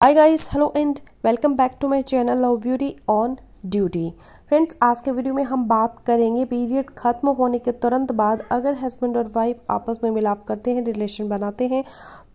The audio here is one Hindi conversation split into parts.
Hi guys, hello and welcome back to my channel love beauty on duty. Friends, आज के वीडियो में हम बात करेंगे पीरियड खत्म होने के तुरंत बाद अगर हस्बैंड और वाइफ आपस में मिलाप करते हैं, रिलेशन बनाते हैं,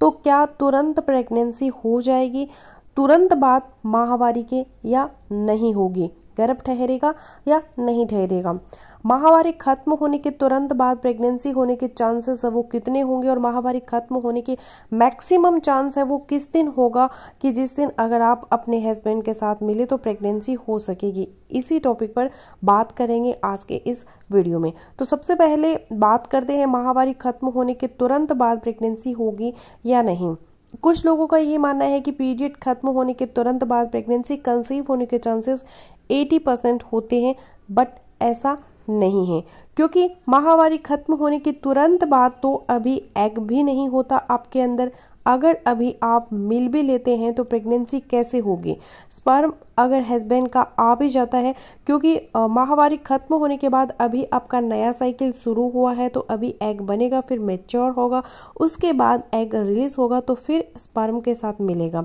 तो क्या तुरंत प्रेगनेंसी हो जाएगी तुरंत बाद माहवारी के या नहीं होगी, गर्भ ठहरेगा या नहीं ठहरेगा। माहवारी खत्म होने के तुरंत बाद प्रेगनेंसी होने के चांसेस है वो कितने होंगे और माहवारी खत्म होने के मैक्सिमम चांस है वो किस दिन होगा कि जिस दिन अगर आप अपने हस्बैंड के साथ मिले तो प्रेगनेंसी हो सकेगी। इसी टॉपिक पर बात करेंगे आज के इस वीडियो में। तो सबसे पहले बात करते हैं माहवारी खत्म होने के तुरंत बाद प्रेगनेंसी होगी या नहीं। कुछ लोगों का ये मानना है कि पीरियड खत्म होने के तुरंत बाद प्रेगनेंसी कंसीव होने के चांसेस 80% होते हैं, बट ऐसा नहीं है क्योंकि माहवारी खत्म होने के तुरंत बाद तो अभी एग भी नहीं होता आपके अंदर। अगर अभी आप मिल भी लेते हैं तो प्रेगनेंसी कैसे होगी। स्पर्म अगर हस्बैंड का आ भी जाता है, क्योंकि माहवारी खत्म होने के बाद अभी आपका नया साइकिल शुरू हुआ है, तो अभी एग बनेगा, फिर मैच्योर होगा, उसके बाद एग रिलीज होगा, तो फिर स्पर्म के साथ मिलेगा,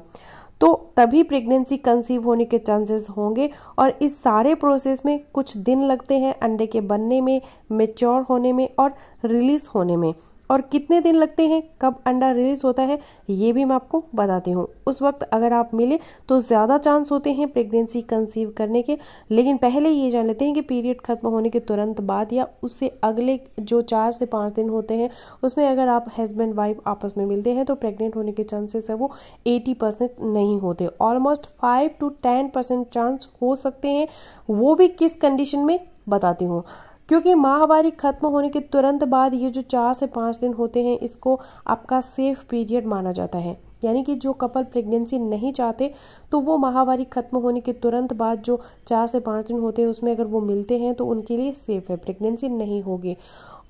तो तभी प्रेगनेंसी कंसीव होने के चांसेस होंगे। और इस सारे प्रोसेस में कुछ दिन लगते हैं अंडे के बनने में, मैच्योर होने में और रिलीज होने में। और कितने दिन लगते हैं, कब अंडा रिलीज होता है, ये भी मैं आपको बताती हूँ। उस वक्त अगर आप मिले तो ज़्यादा चांस होते हैं प्रेगनेंसी कंसीव करने के। लेकिन पहले ये जान लेते हैं कि पीरियड खत्म होने के तुरंत बाद या उससे अगले जो 4 से 5 दिन होते हैं, उसमें अगर आप हस्बैंड वाइफ आपस में मिलते हैं तो प्रेग्नेंट होने के चांसेस है वो 80% नहीं होते। ऑलमोस्ट 5 to 10% चांस हो सकते हैं। वो भी किस कंडीशन में बताती हूँ, क्योंकि माहवारी खत्म होने के तुरंत बाद ये जो 4 से 5 दिन होते हैं, इसको आपका सेफ पीरियड माना जाता है। यानी कि जो कपल प्रेगनेंसी नहीं चाहते तो वो माहवारी खत्म होने के तुरंत बाद जो 4 से 5 दिन होते हैं उसमें अगर वो मिलते हैं तो उनके लिए सेफ है, प्रेगनेंसी नहीं होगी।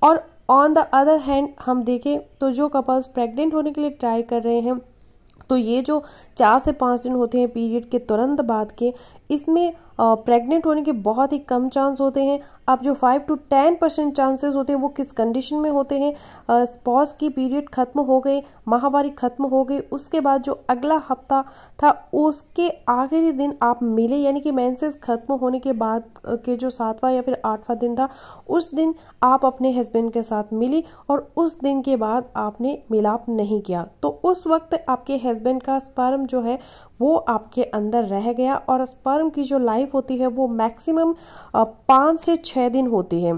और ऑन द अदर हैंड हम देखें तो जो कपल्स प्रेग्नेंट होने के लिए ट्राई कर रहे हैं, तो ये जो 4 से 5 दिन होते हैं पीरियड के तुरंत बाद के, इसमें प्रेग्नेंट होने के बहुत ही कम चांस होते हैं। अब जो 5 to 10% चांसेस होते हैं वो किस कंडीशन में होते हैं, स्पॉज की पीरियड खत्म हो गई, माहवारी खत्म हो गई, उसके बाद जो अगला हफ्ता था उसके आखिरी दिन आप मिले, यानी कि मेंसेस खत्म होने के बाद के जो 7वां या फिर 8वां दिन था, उस दिन आप अपने हस्बैंड के साथ मिली और उस दिन के बाद आपने मिलाप नहीं किया, तो उस वक्त आपके हस्बैंड का स्पर्म जो है वो आपके अंदर रह गया। और स्पर्म की जो लाइफ होती है वो मैक्सिमम 5 से 6 दिन होती है।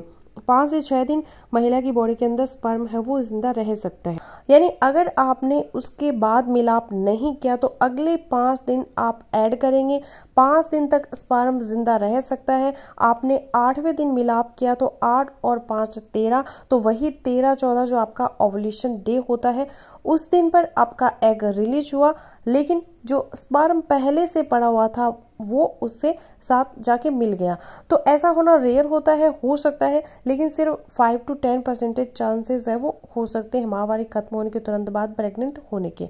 5 से 6 दिन महिला की बॉडी के अंदर स्पर्म है वो जिंदा रह सकता है। यानी अगर आपने उसके बाद मिलाप नहीं किया तो अगले 5 दिन आप ऐड करेंगे, 5 दिन तक स्पर्म जिंदा रह सकता है। आपने 8वें दिन मिलाप किया तो 8 और 5 13, तो वही 13-14 जो आपका ओवुलेशन डे होता है, उस दिन पर आपका एग रिलीज हुआ, लेकिन जो स्पर्म पहले से पड़ा हुआ था वो उससे साथ जाके मिल गया। तो ऐसा होना रेयर होता है, हो सकता है, लेकिन सिर्फ 5 to 10% चांसेस है वो हो सकते हैं माहवारी खत्म होने के तुरंत बाद प्रेग्नेंट होने के।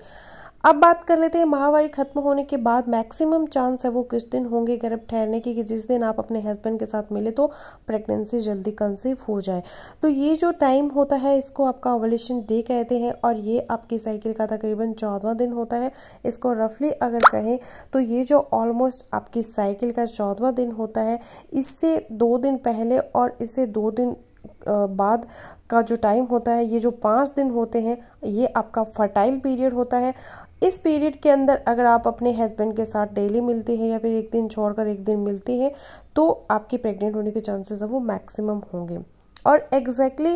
अब बात कर लेते हैं माहवारी खत्म होने के बाद मैक्सिमम चांस है वो किस दिन होंगे गर्भ ठहरने की, कि जिस दिन आप अपने हस्बैंड के साथ मिले तो प्रेगनेंसी जल्दी कंसीव हो जाए। तो ये जो टाइम होता है इसको आपका ओवुलेशन डे कहते हैं और ये आपकी साइकिल का तकरीबन 14वां दिन होता है। इसको रफली अगर कहें तो ये जो ऑलमोस्ट आपकी साइकिल का 14वां दिन होता है, इससे 2 दिन पहले और इससे 2 दिन बाद का जो टाइम होता है, ये जो 5 दिन होते हैं, ये आपका फर्टाइल पीरियड होता है। इस पीरियड के अंदर अगर आप अपने हस्बैंड के साथ डेली मिलते हैं या फिर एक दिन छोड़कर एक दिन मिलते हैं तो आपके प्रेग्नेंट होने के चांसेस है वो मैक्सिमम होंगे। और एग्जैक्टली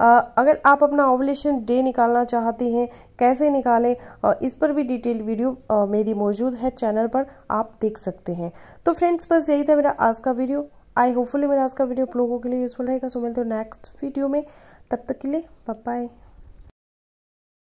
अगर आप अपना ओवुलेशन डे निकालना चाहते हैं, कैसे निकालें, इस पर भी डिटेल वीडियो मेरी मौजूद है चैनल पर, आप देख सकते हैं। तो फ्रेंड्स, बस यही था मेरा आज का वीडियो। आई होपफुली मेरा आज का वीडियो आप लोगों के लिए यूजफुल रहेगा। सो मिलते हैं नेक्स्ट वीडियो में, तब तक के लिए बाय बाय।